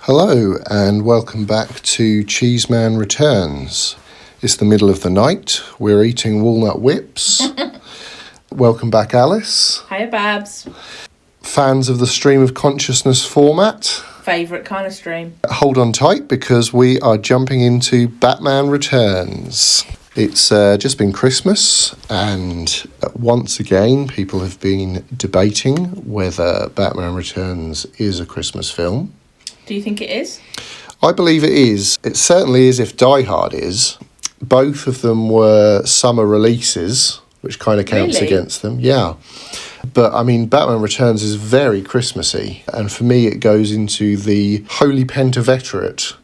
Hello and welcome back to Cheeseman Returns. It's the middle of the night. We're eating walnut whips. Welcome back, Alice. Hiya, Babs. Fans of the stream of consciousness format? Favourite kind of stream. Hold on tight because we are jumping into Batman Returns. It's just been Christmas and once again people have been debating whether Batman Returns is a Christmas film. Do you think it is? I believe it is. It certainly is if Die Hard is. Both of them were summer releases, which kind of counts against them. Yeah. But, I mean, Batman Returns is very Christmassy. And for me, it goes into the holy pentaveterate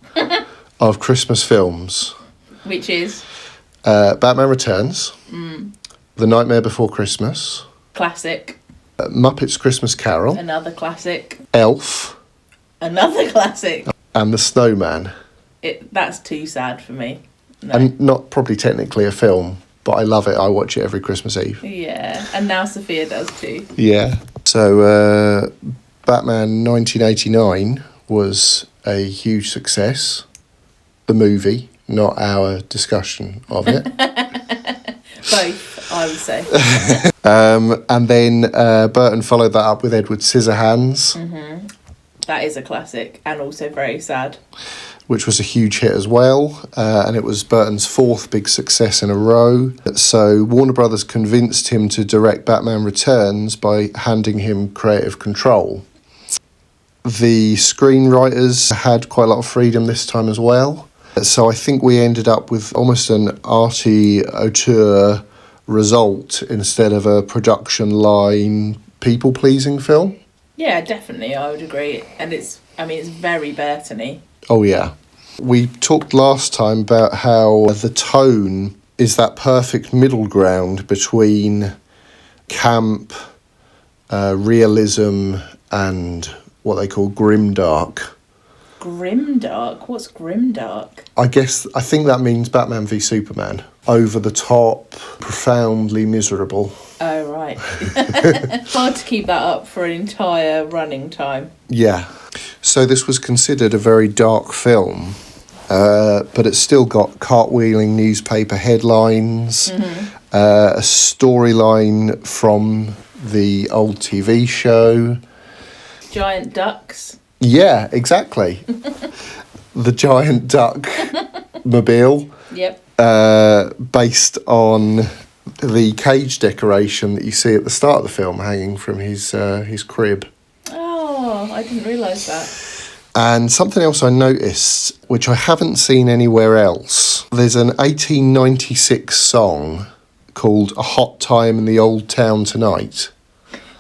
of Christmas films. Which is? Batman Returns. The Nightmare Before Christmas. Classic. Muppets Christmas Carol. Another classic. Elf. Another classic. And The Snowman. That's too sad for me. No. And not probably technically a film, but I love it. I watch it every Christmas Eve. Yeah, and now Sophia does too. Yeah. So Batman 1989 was a huge success. The movie, not our discussion of it. Both, I would say. And then Burton followed that up with Edward Scissorhands. Mm-hmm. That is a classic and also very sad. Which was a huge hit as well. And it was Burton's fourth big success in a row. So Warner Brothers convinced him to direct Batman Returns by handing him creative control. The screenwriters had quite a lot of freedom this time as well. So I think we ended up with almost an arty auteur result instead of a production line people-pleasing film. Yeah, definitely, I would agree. And it's very Burton-y. Oh, yeah. We talked last time about how the tone is that perfect middle ground between camp, realism, and what they call grimdark. Grimdark? What's grimdark? I think that means Batman v Superman. Over the top, profoundly miserable. Oh, right. Hard to keep that up for an entire running time. Yeah. So this was considered a very dark film, but it's still got cartwheeling newspaper headlines, a storyline from the old TV show. Giant ducks. Yeah, exactly. The giant duck mobile. Yep. Based on the cage decoration that you see at the start of the film hanging from his crib. Oh, I didn't realise that. And something else I noticed, which I haven't seen anywhere else, there's an 1896 song called A Hot Time in the Old Town Tonight.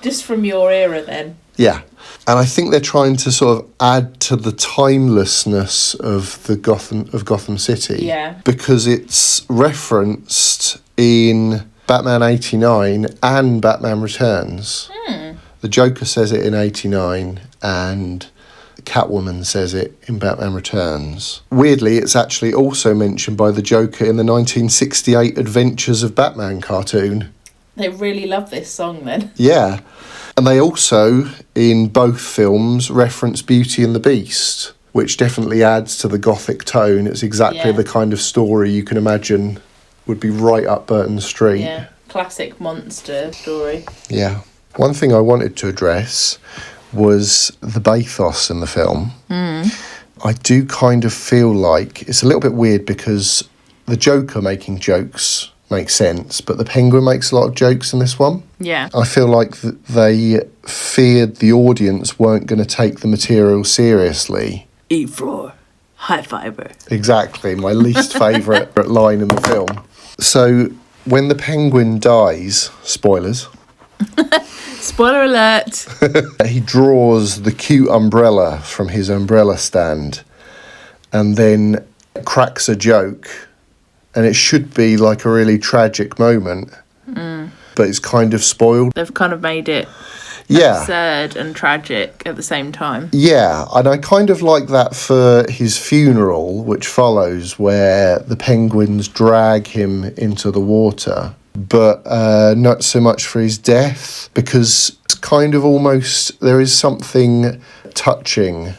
Just from your era then? Yeah. And I think they're trying to sort of add to the timelessness of the Gotham City. Yeah. Because it's referenced in Batman 89 and Batman Returns. The Joker says it in 89 and Catwoman says it in Batman Returns. Weirdly, it's actually also mentioned by the Joker in the 1968 Adventures of Batman cartoon. They really love this song then. Yeah. And they also, in both films, reference Beauty and the Beast, which definitely adds to the gothic tone. It's exactly the kind of story you can imagine would be right up Burton's street. Yeah, classic monster story. Yeah. One thing I wanted to address was the bathos in the film. I do kind of feel like it's a little bit weird because the Joker making jokes makes sense, but the Penguin makes a lot of jokes in this one. Yeah. I feel like they feared the audience weren't going to take the material seriously. Eat floor, high fiber. Exactly, my least favourite line in the film. So when the Penguin dies, spoilers. Spoiler alert. He draws the cute umbrella from his umbrella stand and then cracks a joke. And it should be like a really tragic moment, but it's kind of spoiled. They've kind of made it absurd and tragic at the same time. Yeah, and I kind of like that for his funeral, which follows, where the penguins drag him into the water, but not so much for his death, because it's kind of almost, there is something touching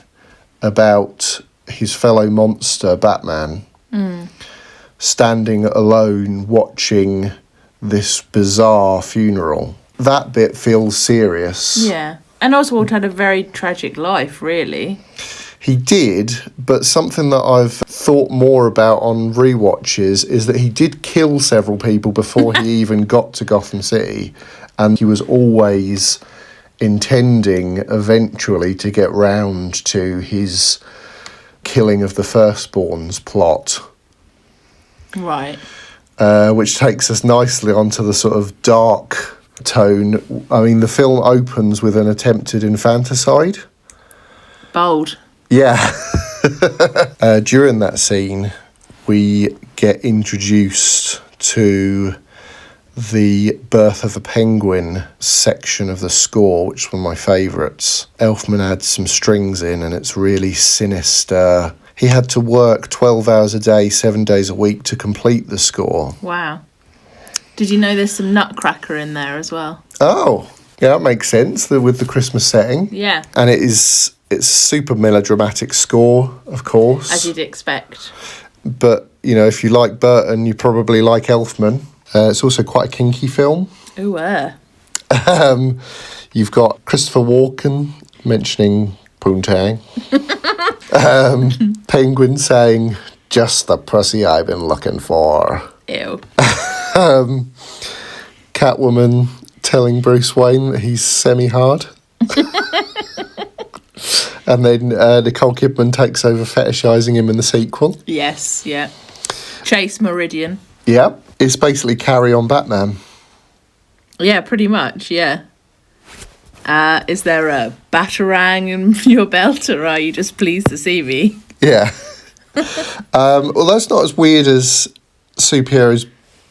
about his fellow monster, Batman, standing alone watching this bizarre funeral. That bit feels serious. Yeah. And Oswald had a very tragic life, really. He did, but something that I've thought more about on rewatches is that he did kill several people before he even got to Gotham City, and he was always intending eventually to get round to his killing of the firstborns plot. Right. Which takes us nicely onto the sort of dark tone. I mean, the film opens with an attempted infanticide. Bold. Yeah. During that scene, we get introduced to the Birth of a Penguin section of the score, which is one of my favourites. Elfman adds some strings in, and it's really sinister. He had to work 12 hours a day, 7 days a week to complete the score. Wow. Did you know there's some Nutcracker in there as well? Oh, yeah, that makes sense, with the Christmas setting. Yeah. And it's a super melodramatic score, of course. As you'd expect. But, you know, if you like Burton, you probably like Elfman. It's also quite a kinky film. Ooh, You've got Christopher Walken mentioning Poontang. Penguin saying, "Just the pussy I've been looking for." Ew. Catwoman telling Bruce Wayne that he's semi-hard. And then Nicole Kidman takes over fetishising him in the sequel. Yes, yeah. Chase Meridian. Yeah, it's basically Carry On Batman. Yeah, pretty much, yeah. Is there a batarang in your belt, or are you just pleased to see me? Yeah. Well, that's not as weird as superheroes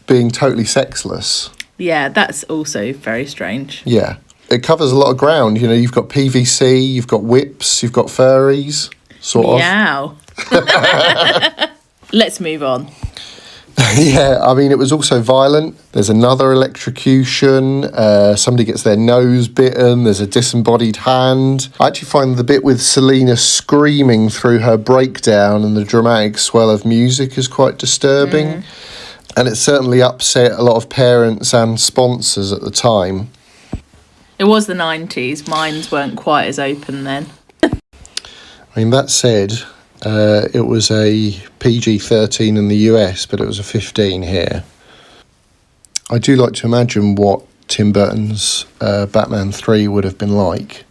being totally sexless. Yeah, that's also very strange. Yeah. It covers a lot of ground. You know, you've got PVC, you've got whips, you've got furries, sort of. Meow. Let's move on. Yeah, I mean, it was also violent. There's another electrocution. Somebody gets their nose bitten. There's a disembodied hand. I actually find the bit with Selena screaming through her breakdown and the dramatic swell of music is quite disturbing. And it certainly upset a lot of parents and sponsors at the time. It was the 90s. Minds weren't quite as open then. I mean, that said, it was a PG-13 in the US, but it was a 15 here. I do like to imagine what Tim Burton's Batman 3 would have been like.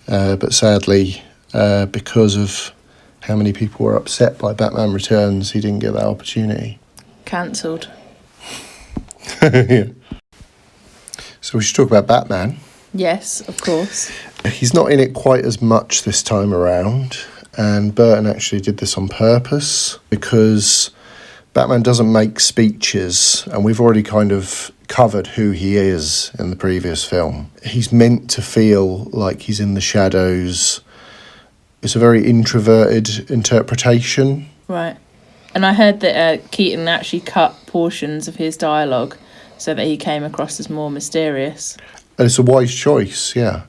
But sadly, because of how many people were upset by Batman Returns, he didn't get that opportunity. Cancelled. Yeah. So we should talk about Batman. Yes, of course. He's not in it quite as much this time around, and Burton actually did this on purpose because Batman doesn't make speeches, and we've already kind of covered who he is in the previous film. He's meant to feel like he's in the shadows. It's a very introverted interpretation. Right. And I heard that Keaton actually cut portions of his dialogue so that he came across as more mysterious. And it's a wise choice, yeah.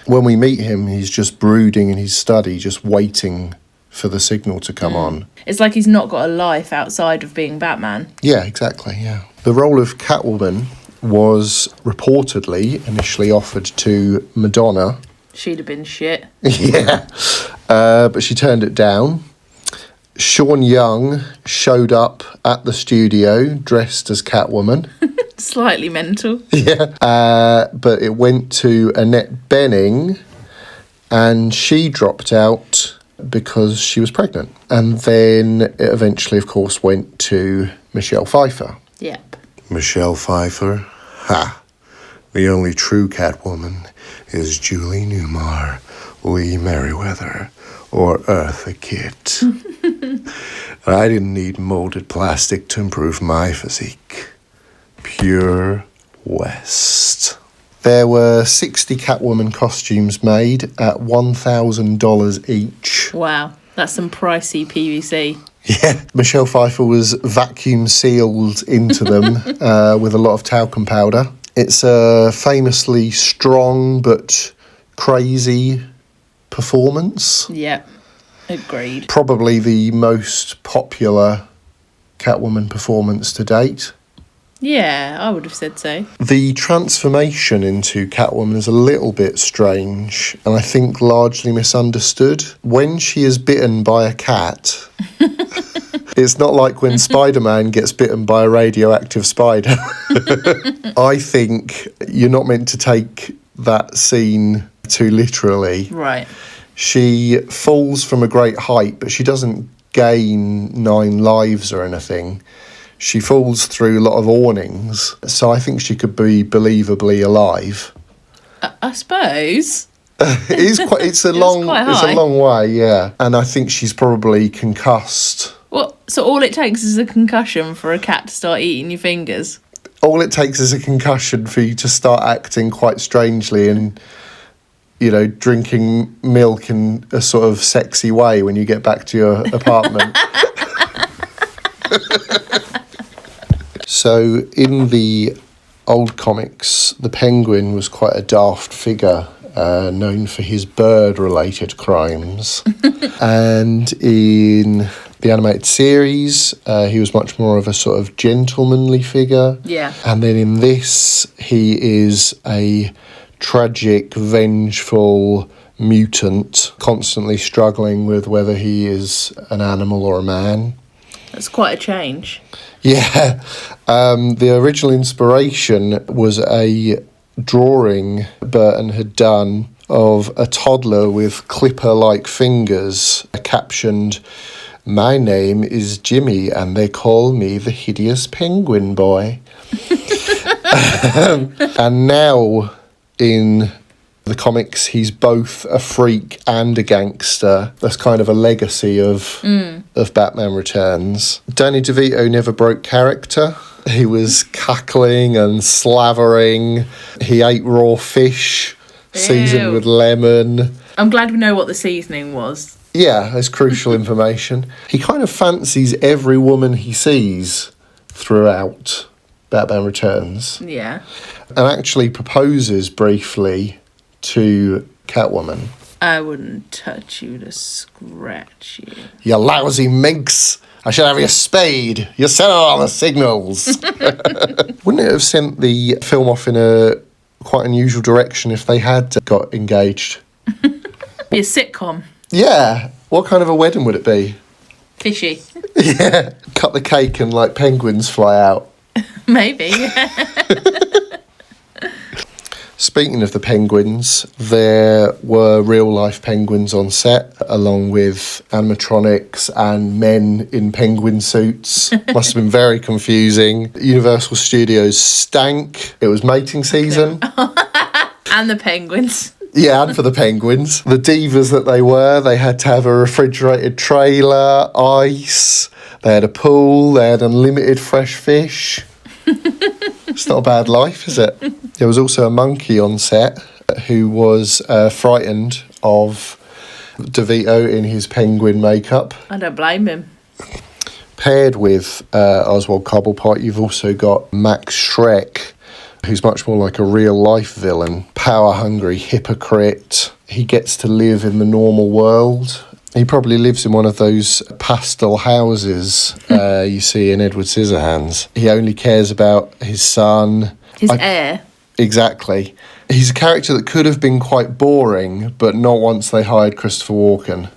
When we meet him, he's just brooding in his study, just waiting for the signal to come on. It's like he's not got a life outside of being Batman. Yeah, exactly, yeah. The role of Catwoman was reportedly initially offered to Madonna. She'd have been shit. Yeah, but she turned it down. Sean Young showed up at the studio dressed as Catwoman. Slightly mental. Yeah, but it went to Annette Bening, and she dropped out because she was pregnant. And then it eventually, of course, went to Michelle Pfeiffer. Yep. Michelle Pfeiffer? Ha! The only true Catwoman is Julie Newmar, Lee Merriweather, or Eartha Kitt. I didn't need molded plastic to improve my physique. Pure West. There were 60 Catwoman costumes made at $1,000 each. Wow, that's some pricey PVC. Yeah, Michelle Pfeiffer was vacuum sealed into them with a lot of talcum powder. It's a famously strong but crazy performance. Yep. Agreed. Probably the most popular Catwoman performance to date. Yeah, I would have said so. The transformation into Catwoman is a little bit strange, and I think largely misunderstood. When she is bitten by a cat, it's not like when Spider-Man gets bitten by a radioactive spider. I think you're not meant to take that scene too literally. Right. She falls from a great height, but she doesn't gain 9 lives or anything. She falls through a lot of awnings, so I think she could be believably alive. I suppose. It's a long way, yeah. And I think she's probably concussed. Well, so all it takes is a concussion for a cat to start eating your fingers. All it takes is a concussion for you to start acting quite strangely and, you know, drinking milk in a sort of sexy way when you get back to your apartment. So in the old comics, the Penguin was quite a daft figure, known for his bird-related crimes. And in the animated series, he was much more of a sort of gentlemanly figure. Yeah. And then in this, he is a tragic, vengeful mutant, constantly struggling with whether he is an animal or a man. That's quite a change. Yeah. The original inspiration was a drawing Burton had done of a toddler with clipper-like fingers, captioned, "My name is Jimmy and they call me the hideous penguin boy." And now in the comics, he's both a freak and a gangster. That's kind of a legacy of Batman Returns. Danny DeVito never broke character. He was cackling and slavering. He ate raw fish, seasoned Ew. with lemon. I'm glad we know what the seasoning was. Yeah, that's crucial information. He kind of fancies every woman he sees throughout Batman Returns. Yeah. And actually proposes briefly to Catwoman. I wouldn't touch you to scratch you. You lousy minx! I should have your spade. You set all the signals. Wouldn't it have sent the film off in a quite unusual direction if they had got engaged? Be a sitcom. Yeah. What kind of a wedding would it be? Fishy. Yeah. Cut the cake and like penguins fly out. Maybe. Speaking of the penguins, there were real-life penguins on set, along with animatronics and men in penguin suits. Must have been very confusing. Universal Studios stank. It was mating season. And the penguins. Yeah, and for the penguins. The divas that they were, they had to have a refrigerated trailer, ice, they had a pool, they had unlimited fresh fish. It's not a bad life, is it? There was also a monkey on set who was frightened of DeVito in his penguin makeup. I don't blame him. Paired with Oswald Cobblepot, you've also got Max Schreck, who's much more like a real-life villain. Power-hungry hypocrite. He gets to live in the normal world. He probably lives in one of those pastel houses you see in Edward Scissorhands. He only cares about his son. His heir. Exactly. He's a character that could have been quite boring, but not once they hired Christopher Walken.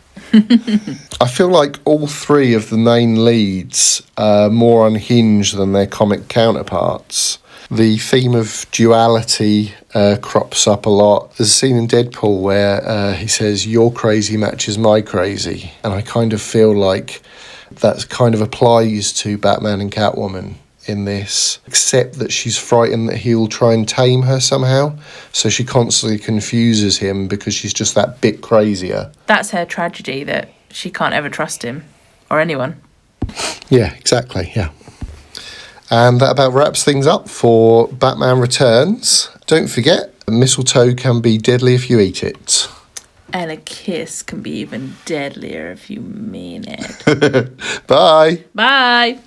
I feel like all three of the main leads are more unhinged than their comic counterparts. The theme of duality crops up a lot. There's a scene in Deadpool where he says, "Your crazy matches my crazy." And I kind of feel like that kind of applies to Batman and Catwoman in this, except that she's frightened that he'll try and tame her somehow. So she constantly confuses him because she's just that bit crazier. That's her tragedy, that she can't ever trust him or anyone. Yeah, exactly, yeah. And that about wraps things up for Batman Returns. Don't forget, mistletoe can be deadly if you eat it. And a kiss can be even deadlier if you mean it. Bye. Bye.